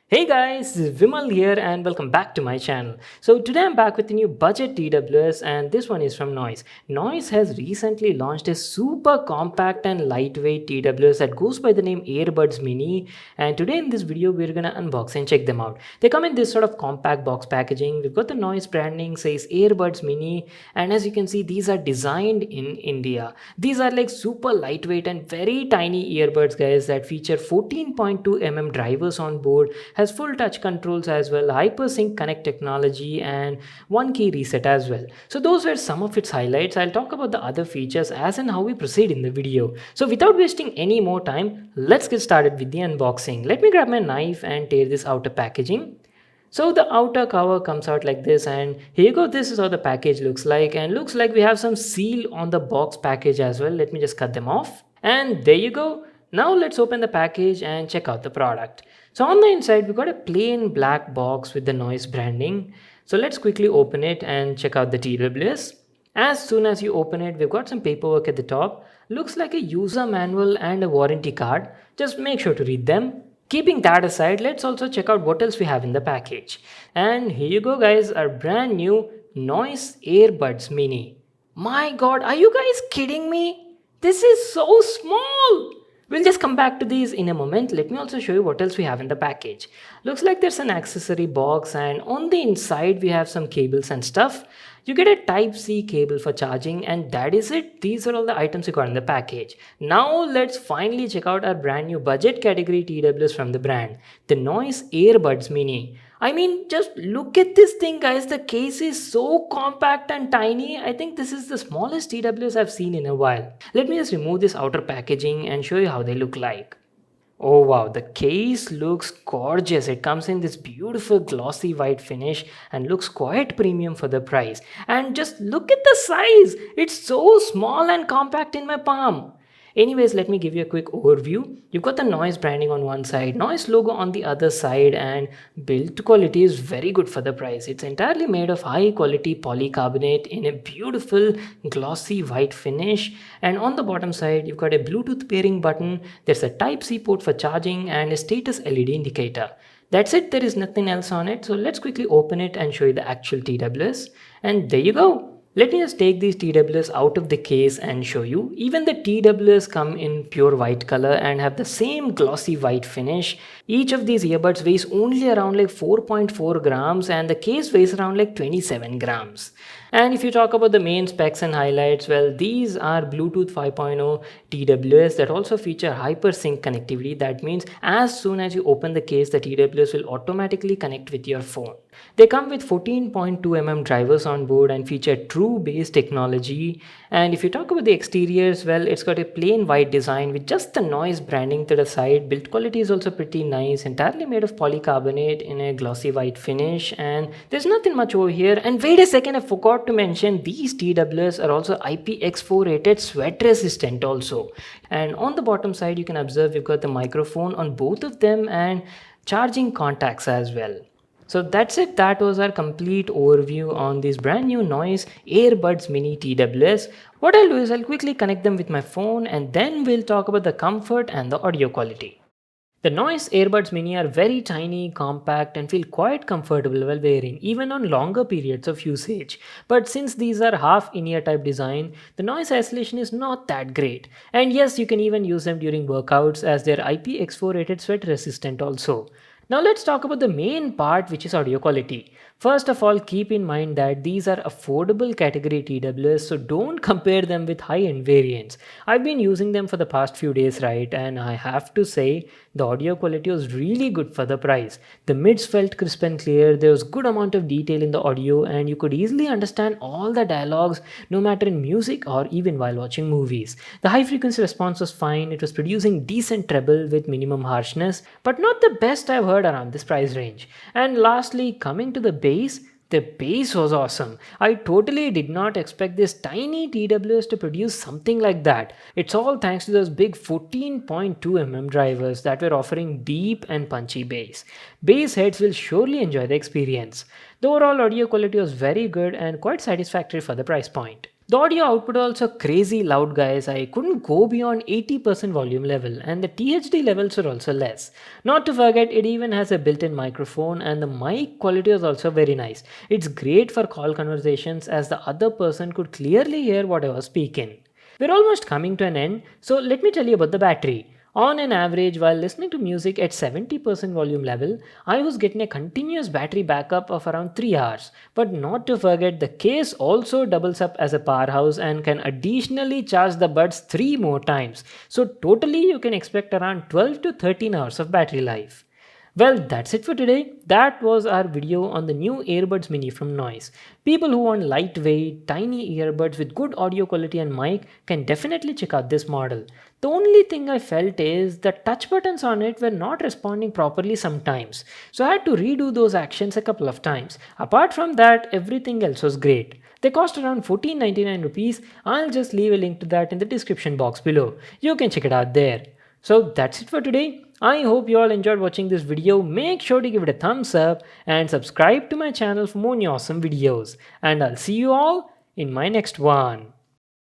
Hey guys, this is Vimal here and welcome back to my channel. So today I'm back with a new budget TWS and this one is from Noise. Noise has recently launched a super compact and lightweight TWS that goes by the name Earbuds Mini, and today in this video we're gonna unbox and check them out. They come in this sort of compact box packaging. We've got the Noise branding, says Earbuds Mini, and as you can see these are designed in India. These are like super lightweight and very tiny earbuds guys that feature 14.2 mm drivers on board, has full touch controls as well, hypersync connect technology, and one key reset as well. So those were some of its highlights. I'll talk about the other features as and how we proceed in the video. So without wasting any more time, let's get started with the unboxing. Let me grab my knife and tear this outer packaging. So the outer cover comes out like this, and here you go. This is how the package looks like, and looks like we have some seal on the box package as well. Let me just cut them off, and there you go. Now let's open the package and check out the product. So on the inside we got a plain black box with the Noise branding. So let's quickly open it and check out the TWS. As soon as you open it, we've got some paperwork at the top. Looks like a user manual and a warranty card. Just make sure to read them. Keeping that aside, let's also check out what else we have in the package. And here you go guys, our brand new Noise Earbuds Mini. My god, are you guys kidding me? This is so small! We'll just come back to these in a moment. Let me also show you what else we have in the package. Looks like there's an accessory box, and on the inside we have some cables and stuff. You get a Type-C cable for charging, and that is it. These are all the items you got in the package. Now let's finally check out our brand new budget category TWS from the brand, the Noise Earbuds Mini. I mean, just look at this thing guys. The case is so compact and tiny. I think this is the smallest TWS I've seen in a while. Let me just remove this outer packaging and show you how they look like. Oh wow, the case looks gorgeous. It comes in this beautiful glossy white finish and looks quite premium for the price. And just look at the size. It's so small and compact in my palm. Anyways, let me give you a quick overview. You've got the Noise branding on one side, Noise logo on the other side, and build quality is very good for the price. It's entirely made of high quality polycarbonate in a beautiful glossy white finish. And on the bottom side, you've got a Bluetooth pairing button. There's a Type-C port for charging and a status LED indicator. That's it, there is nothing else on it. So let's quickly open it and show you the actual TWS. And there you go. Let me just take these TWS out of the case and show you. Even the TWS come in pure white color and have the same glossy white finish. Each of these earbuds weighs only around like 4.4 grams and the case weighs around like 27 grams. And if you talk about the main specs and highlights, well, these are Bluetooth 5.0 TWS that also feature hypersync connectivity. That means as soon as you open the case, the TWS will automatically connect with your phone. They come with 14.2 mm drivers on board and feature true bass technology. And if you talk about the exteriors, well, it's got a plain white design with just the Noise branding to the side. Build quality is also pretty nice, entirely made of polycarbonate in a glossy white finish, and there's nothing much over here. And wait a second, I forgot to mention these TWS are also IPX4 rated, sweat resistant also. And on the bottom side you can observe we've got the microphone on both of them and charging contacts as well. So that's it. That was our complete overview on these brand new Noise Earbuds Mini TWS. What I'll do is I'll quickly connect them with my phone and then we'll talk about the comfort and the audio quality. The Noise Earbuds Mini are very tiny, compact, and feel quite comfortable while wearing, even on longer periods of usage. But since these are half in-ear type design, the noise isolation is not that great. And yes, you can even use them during workouts as they're IPX4 rated, sweat resistant also. Now let's talk about the main part, which is audio quality. First of all, keep in mind that these are affordable category TWS, so don't compare them with high-end variants. I've been using them for the past few days, right, and I have to say the audio quality was really good for the price. The mids felt crisp and clear, there was good amount of detail in the audio, and you could easily understand all the dialogues no matter in music or even while watching movies. The high frequency response was fine, it was producing decent treble with minimum harshness, but not the best I've heard around this price range. And lastly, coming to the bass was awesome. I totally did not expect this tiny TWS to produce something like that. It's all thanks to those big 14.2 mm drivers that were offering deep and punchy bass. Bass heads will surely enjoy the experience. The overall audio quality was very good and quite satisfactory for the price point. The audio output also crazy loud, guys. I couldn't go beyond 80% volume level, and the THD levels are also less. Not to forget, it even has a built-in microphone, and the mic quality is also very nice. It's great for call conversations as the other person could clearly hear what I was speaking. We're almost coming to an end, so let me tell you about the battery. On an average, while listening to music at 70% volume level, I was getting a continuous battery backup of around 3 hours. But not to forget, the case also doubles up as a powerhouse and can additionally charge the buds 3 more times. So totally you can expect around 12 to 13 hours of battery life. Well, that's it for today. That was our video on the new Earbuds Mini from Noise. People who want lightweight, tiny earbuds with good audio quality and mic can definitely check out this model. The only thing I felt is the touch buttons on it were not responding properly sometimes, so I had to redo those actions a couple of times. Apart from that, everything else was great. They cost around 14.99 rupees. I'll just leave a link to that in the description box below. You can check it out there. So that's it for today. I hope you all enjoyed watching this video. Make sure to give it a thumbs up and subscribe to my channel for more awesome videos. And I'll see you all in my next one.